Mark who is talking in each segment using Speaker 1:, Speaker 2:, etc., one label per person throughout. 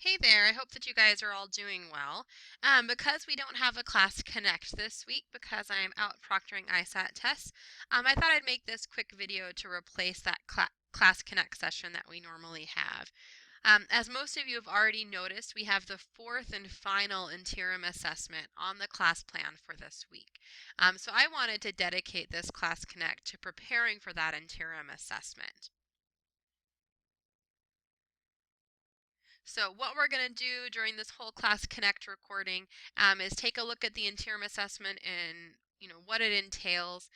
Speaker 1: Hey there, I hope that you guys are all doing well. Because we don't have a class connect this week because I'm out proctoring ISAT tests, I thought I'd make this quick video to replace that class connect session that we normally have. As most of you have already noticed, we have the fourth and final interim assessment on the class plan for this week. So I wanted to dedicate this class connect to preparing for that interim assessment. So what we're going to do during this whole Class Connect recording is take a look at the interim assessment and what it entails.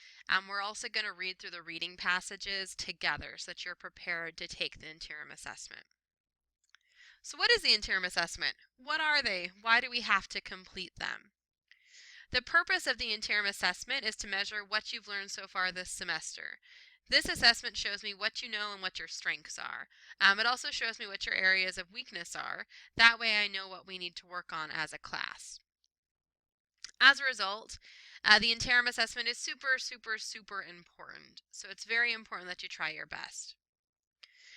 Speaker 1: We're also going to read through the reading passages together so that you're prepared to take the interim assessment. So what is the interim assessment? What are they? Why do we have to complete them? The purpose of the interim assessment is to measure what you've learned so far this semester. This assessment shows me what you know and what your strengths are. It also shows me what your areas of weakness are. That way I know what we need to work on as a class. As a result, the interim assessment is super important. So it's very important that you try your best.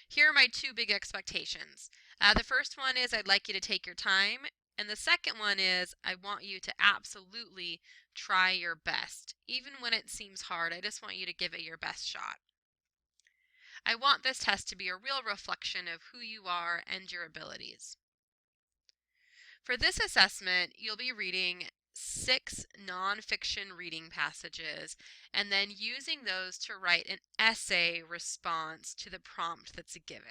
Speaker 1: Here are my two big expectations. The first one is I'd like you to take your time. And the second one is I want you to absolutely try your best. Even when it seems hard, I just want you to give it your best shot. I want this test to be a real reflection of who you are and your abilities. For this assessment, you'll be reading 6 nonfiction reading passages and then using those to write an essay response to the prompt that's given.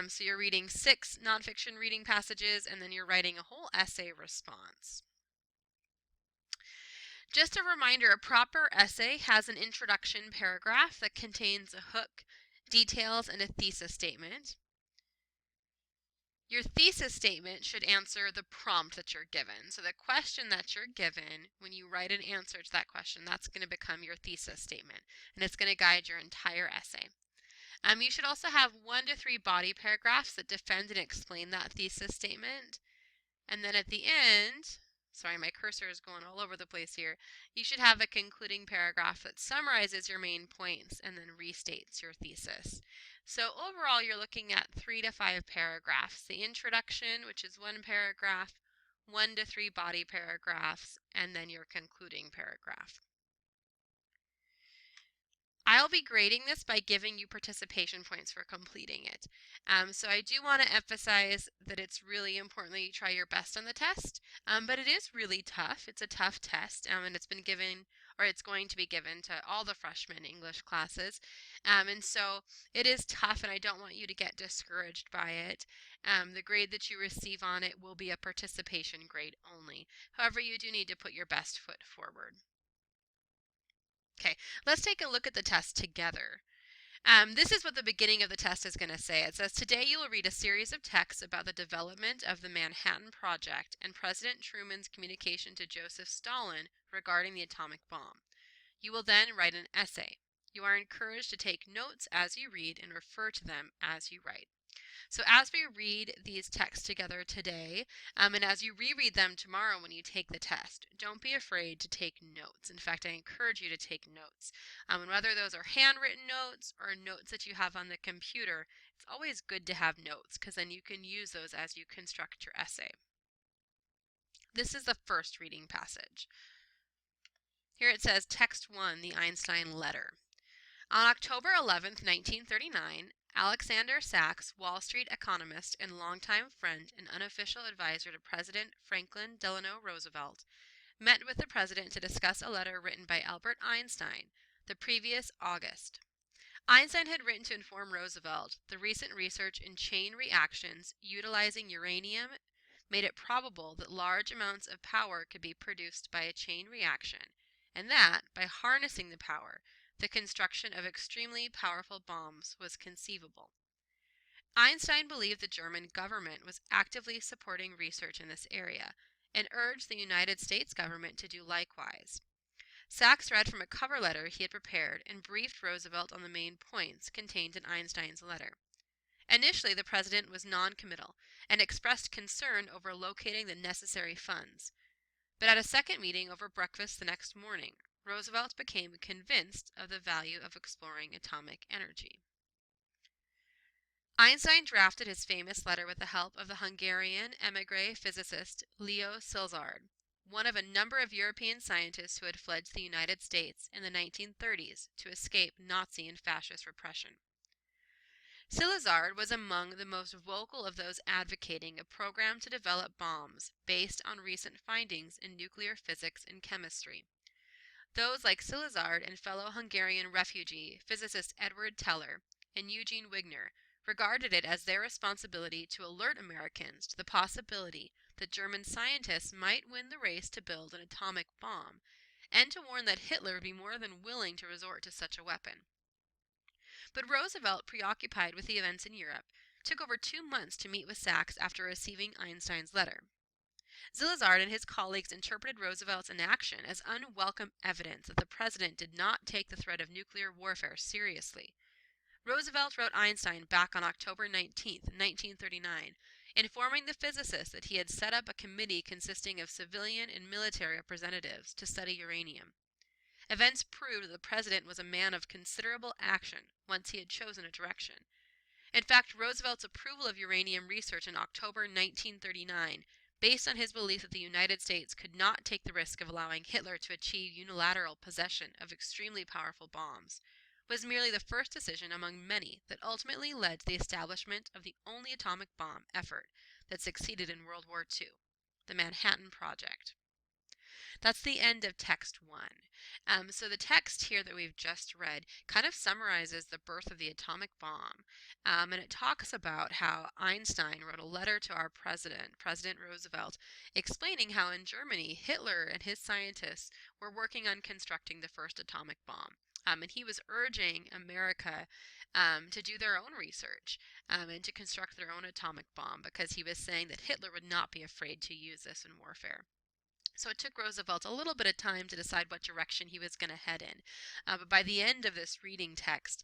Speaker 1: So you're reading 6 nonfiction reading passages and then you're writing a whole essay response. Just a reminder, a proper essay has an introduction paragraph that contains a hook, details, and a thesis statement. Your thesis statement should answer the prompt that you're given. So the question that you're given, when you write an answer to that question, that's going to become your thesis statement, and it's going to guide your entire essay. You should also have 1 to 3 body paragraphs that defend and explain that thesis statement. And then at the end, sorry, my cursor is going all over the place here, you should have a concluding paragraph that summarizes your main points and then restates your thesis. So overall, you're looking at 3 to 5 paragraphs. The introduction, which is 1 paragraph, 1 to 3 body paragraphs, and then your concluding paragraph. I'll be grading this by giving you participation points for completing it. So I do want to emphasize that it's really important that you try your best on the test, but it is really tough. It's a tough test, and it's been given, or it's going to be given to all the freshman English classes. And so it is tough, and I don't want you to get discouraged by it. The grade that you receive on it will be a participation grade only. However, you do need to put your best foot forward. Okay, let's take a look at the test together. This is what the beginning of the test is going to say. It says, today you will read a series of texts about the development of the Manhattan Project and President Truman's communication to Joseph Stalin regarding the atomic bomb. You will then write an essay. You are encouraged to take notes as you read and refer to them as you write. So as we read these texts together today, and as you reread them tomorrow when you take the test, don't be afraid to take notes. In fact, I encourage you to take notes. And whether those are handwritten notes or notes that you have on the computer, it's always good to have notes because then you can use those as you construct your essay. This is the first reading passage. Here it says, Text 1, the Einstein Letter. On October 11th, 1939, Alexander Sachs, Wall Street economist and longtime friend and unofficial advisor to President Franklin Delano Roosevelt, met with the president to discuss a letter written by Albert Einstein the previous August. Einstein had written to inform Roosevelt the recent research in chain reactions utilizing uranium made it probable that large amounts of power could be produced by a chain reaction, and that, by harnessing the power, the construction of extremely powerful bombs was conceivable. Einstein believed the German government was actively supporting research in this area and urged the United States government to do likewise. Sachs read from a cover letter he had prepared and briefed Roosevelt on the main points contained in Einstein's letter. Initially, the president was non-committal and expressed concern over locating the necessary funds. But at a second meeting over breakfast the next morning, Roosevelt became convinced of the value of exploring atomic energy. Einstein drafted his famous letter with the help of the Hungarian émigré physicist Leo Szilard, one of a number of European scientists who had fled to the United States in the 1930s to escape Nazi and fascist repression. Szilard was among the most vocal of those advocating a program to develop bombs based on recent findings in nuclear physics and chemistry. Those like Szilard and fellow Hungarian refugee physicist Edward Teller and Eugene Wigner regarded it as their responsibility to alert Americans to the possibility that German scientists might win the race to build an atomic bomb, and to warn that Hitler would be more than willing to resort to such a weapon. But Roosevelt, preoccupied with the events in Europe, took over 2 months to meet with Sachs after receiving Einstein's letter. Szilard and his colleagues interpreted Roosevelt's inaction as unwelcome evidence that the president did not take the threat of nuclear warfare seriously. Roosevelt wrote Einstein back on October 19, 1939, informing the physicist that he had set up a committee consisting of civilian and military representatives to study uranium. Events proved that the president was a man of considerable action once he had chosen a direction. In fact, Roosevelt's approval of uranium research in October 1939, based on his belief that the United States could not take the risk of allowing Hitler to achieve unilateral possession of extremely powerful bombs, was merely the first decision among many that ultimately led to the establishment of the only atomic bomb effort that succeeded in World War II, the Manhattan Project. That's the end of text 1. So the text here that we've just read kind of summarizes the birth of the atomic bomb. And it talks about how Einstein wrote a letter to our president, President Roosevelt, explaining how in Germany, Hitler and his scientists were working on constructing the first atomic bomb. And he was urging America to do their own research and to construct their own atomic bomb, because he was saying that Hitler would not be afraid to use this in warfare. So it took Roosevelt a little bit of time to decide what direction he was going to head in. But by the end of this reading text,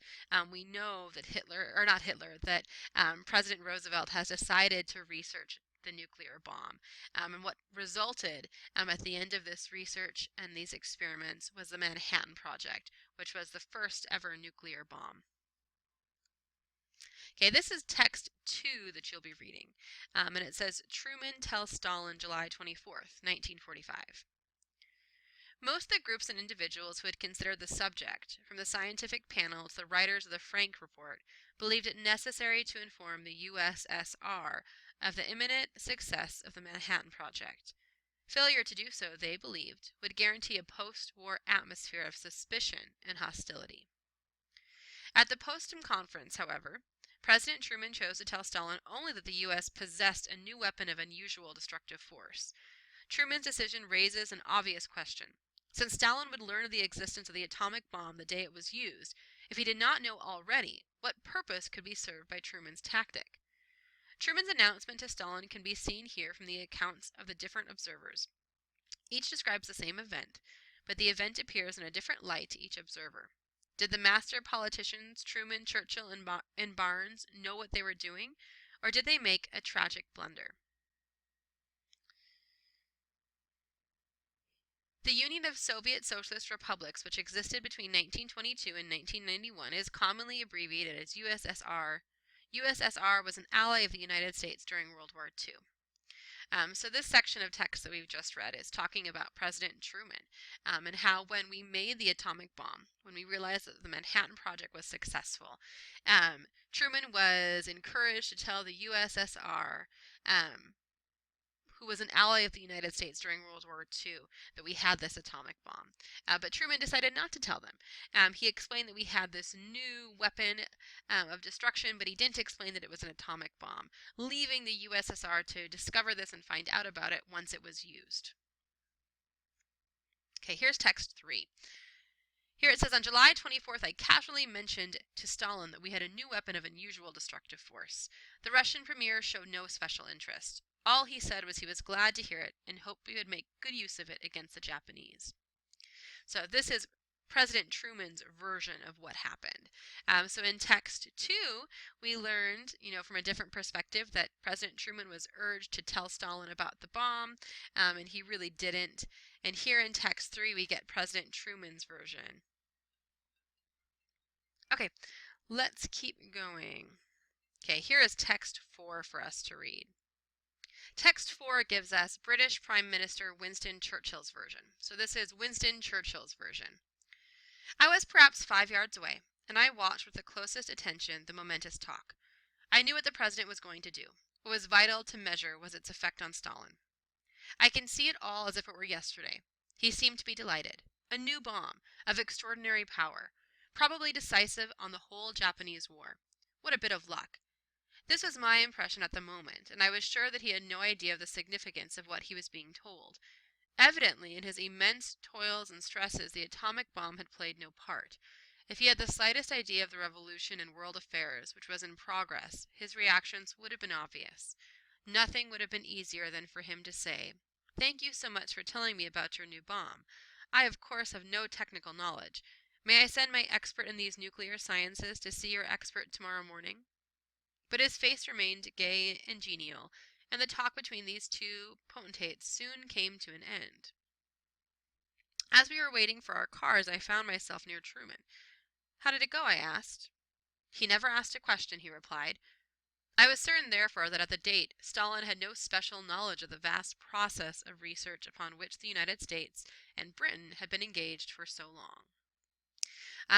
Speaker 1: we know that President Roosevelt has decided to research the nuclear bomb. And what resulted at the end of this research and these experiments was the Manhattan Project, which was the first ever nuclear bomb. Okay, this is text 2 that you'll be reading, and it says, Truman tells Stalin July 24th, 1945. Most of the groups and individuals who had considered the subject, from the scientific panel to the writers of the Frank Report, believed it necessary to inform the USSR of the imminent success of the Manhattan Project. Failure to do so, they believed, would guarantee a post-war atmosphere of suspicion and hostility. At the Potsdam Conference, however, President Truman chose to tell Stalin only that the U.S. possessed a new weapon of unusual destructive force. Truman's decision raises an obvious question. Since Stalin would learn of the existence of the atomic bomb the day it was used, if he did not know already, what purpose could be served by Truman's tactic? Truman's announcement to Stalin can be seen here from the accounts of the different observers. Each describes the same event, but the event appears in a different light to each observer. Did the master politicians Truman, Churchill, and Barnes know what they were doing, or did they make a tragic blunder? The Union of Soviet Socialist Republics, which existed between 1922 and 1991, is commonly abbreviated as USSR. USSR was an ally of the United States during World War II. So this section of text that we've just read is talking about President Truman and how when we made the atomic bomb, when we realized that the Manhattan Project was successful, Truman was encouraged to tell the USSR, who was an ally of the United States during World War II, that we had this atomic bomb. But Truman decided not to tell them. He explained that we had this new weapon of destruction, but he didn't explain that it was an atomic bomb, leaving the USSR to discover this and find out about it once it was used. Okay, here's text 3. Here it says, on July 24th, I casually mentioned to Stalin that we had a new weapon of unusual destructive force. The Russian premier showed no special interest. All he said was he was glad to hear it and hoped we would make good use of it against the Japanese. So this is President Truman's version of what happened. So in text 2, we learned, from a different perspective that President Truman was urged to tell Stalin about the bomb, and he really didn't. And here in text 3, we get President Truman's version. Okay, let's keep going. Okay, here is text 4 for us to read. Text 4 gives us British Prime Minister Winston Churchill's version. So this is Winston Churchill's version. I was perhaps 5 yards away, and I watched with the closest attention the momentous talk. I knew what the president was going to do. What was vital to measure was its effect on Stalin. I can see it all as if it were yesterday. He seemed to be delighted. A new bomb, of extraordinary power, probably decisive on the whole Japanese war. What a bit of luck. This was my impression at the moment, and I was sure that he had no idea of the significance of what he was being told. Evidently, in his immense toils and stresses, the atomic bomb had played no part. If he had the slightest idea of the revolution in world affairs which was in progress, his reactions would have been obvious. Nothing would have been easier than for him to say, "Thank you so much for telling me about your new bomb. I, of course, have no technical knowledge. May I send my expert in these nuclear sciences to see your expert tomorrow morning?" But his face remained gay and genial, and the talk between these two potentates soon came to an end. As we were waiting for our cars, I found myself near Truman. "How did it go?" I asked. "He never asked a question," he replied. I was certain, therefore, that at the date Stalin had no special knowledge of the vast process of research upon which the United States and Britain had been engaged for so long.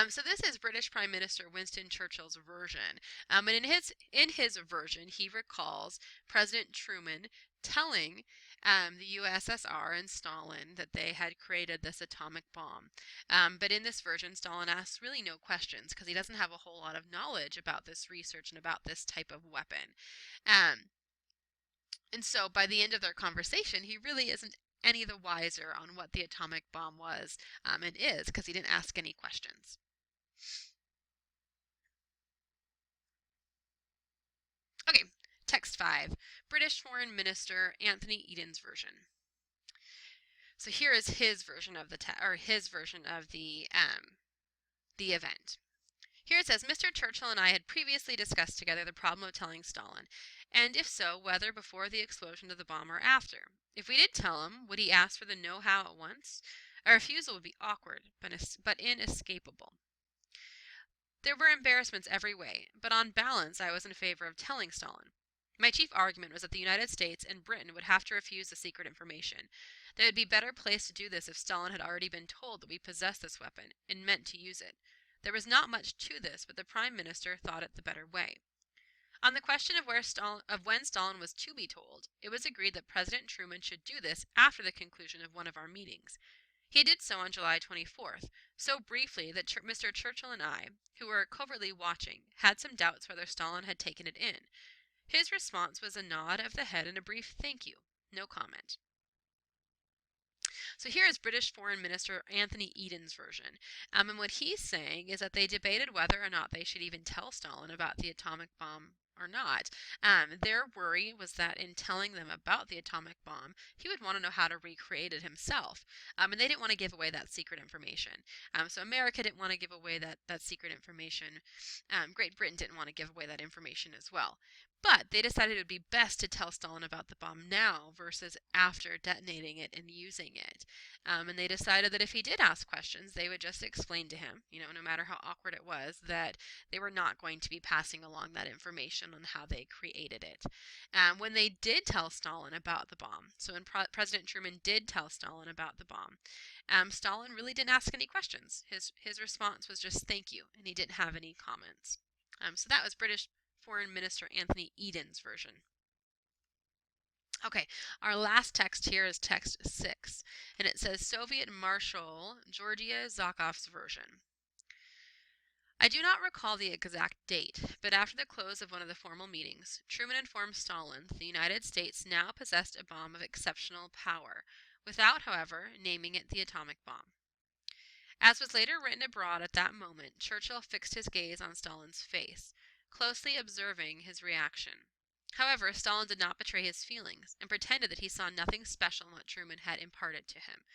Speaker 1: So this is British Prime Minister Winston Churchill's version, and in his version, he recalls President Truman telling the USSR and Stalin that they had created this atomic bomb. But in this version, Stalin asks really no questions because he doesn't have a whole lot of knowledge about this research and about this type of weapon. And so by the end of their conversation, he really isn't any the wiser on what the atomic bomb was and is, because he didn't ask any questions. Okay, text 5, British Foreign Minister Anthony Eden's version. So here is his version of the event. Here it says, "Mr. Churchill and I had previously discussed together the problem of telling Stalin, and if so, whether before the explosion of the bomb or after. If we did tell him, would he ask for the know-how at once? A refusal would be awkward, but inescapable. There were embarrassments every way, but on balance I was in favor of telling Stalin. My chief argument was that the United States and Britain would have to refuse the secret information. They would be better placed to do this if Stalin had already been told that we possessed this weapon and meant to use it. There was not much to this, but the Prime Minister thought it the better way. On the question of when Stalin was to be told, it was agreed that President Truman should do this after the conclusion of one of our meetings. He did so on July 24th, so briefly that Mr. Churchill and I, who were covertly watching, had some doubts whether Stalin had taken it in. His response was a nod of the head and a brief thank you. No comment." So here is British Foreign Minister Anthony Eden's version. And what he's saying is that they debated whether or not they should even tell Stalin about the atomic bomb or not. Their worry was that in telling them about the atomic bomb, he would want to know how to recreate it himself. And they didn't want to give away that secret information. So America didn't want to give away that secret information. Great Britain didn't want to give away that information as well. But they decided it would be best to tell Stalin about the bomb now versus after detonating it and using it. And they decided that if he did ask questions, they would just explain to him, no matter how awkward it was, that they were not going to be passing along that information on how they created it. When they did tell Stalin about the bomb, so when President Truman did tell Stalin about the bomb, Stalin really didn't ask any questions. His response was just thank you, and he didn't have any comments. So that was British Foreign Minister Anthony Eden's version. Okay, our last text here is text 6, and it says Soviet Marshal Georgia Zakhov's version. I do not recall the exact date, but after the close of one of the formal meetings, Truman informed Stalin that the United States now possessed a bomb of exceptional power, without, however, naming it the atomic bomb. As was later written abroad at that moment, Churchill fixed his gaze on Stalin's face, closely observing his reaction. However, Stalin did not betray his feelings, and pretended that he saw nothing special in what Truman had imparted to him.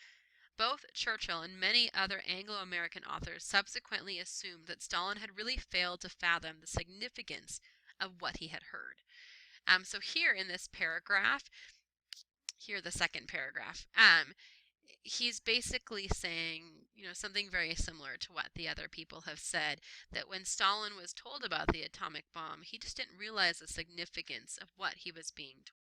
Speaker 1: Both Churchill and many other Anglo-American authors subsequently assumed that Stalin had really failed to fathom the significance of what he had heard. So here in this paragraph, here the second paragraph, he's basically saying, something very similar to what the other people have said, that when Stalin was told about the atomic bomb, he just didn't realize the significance of what he was being told.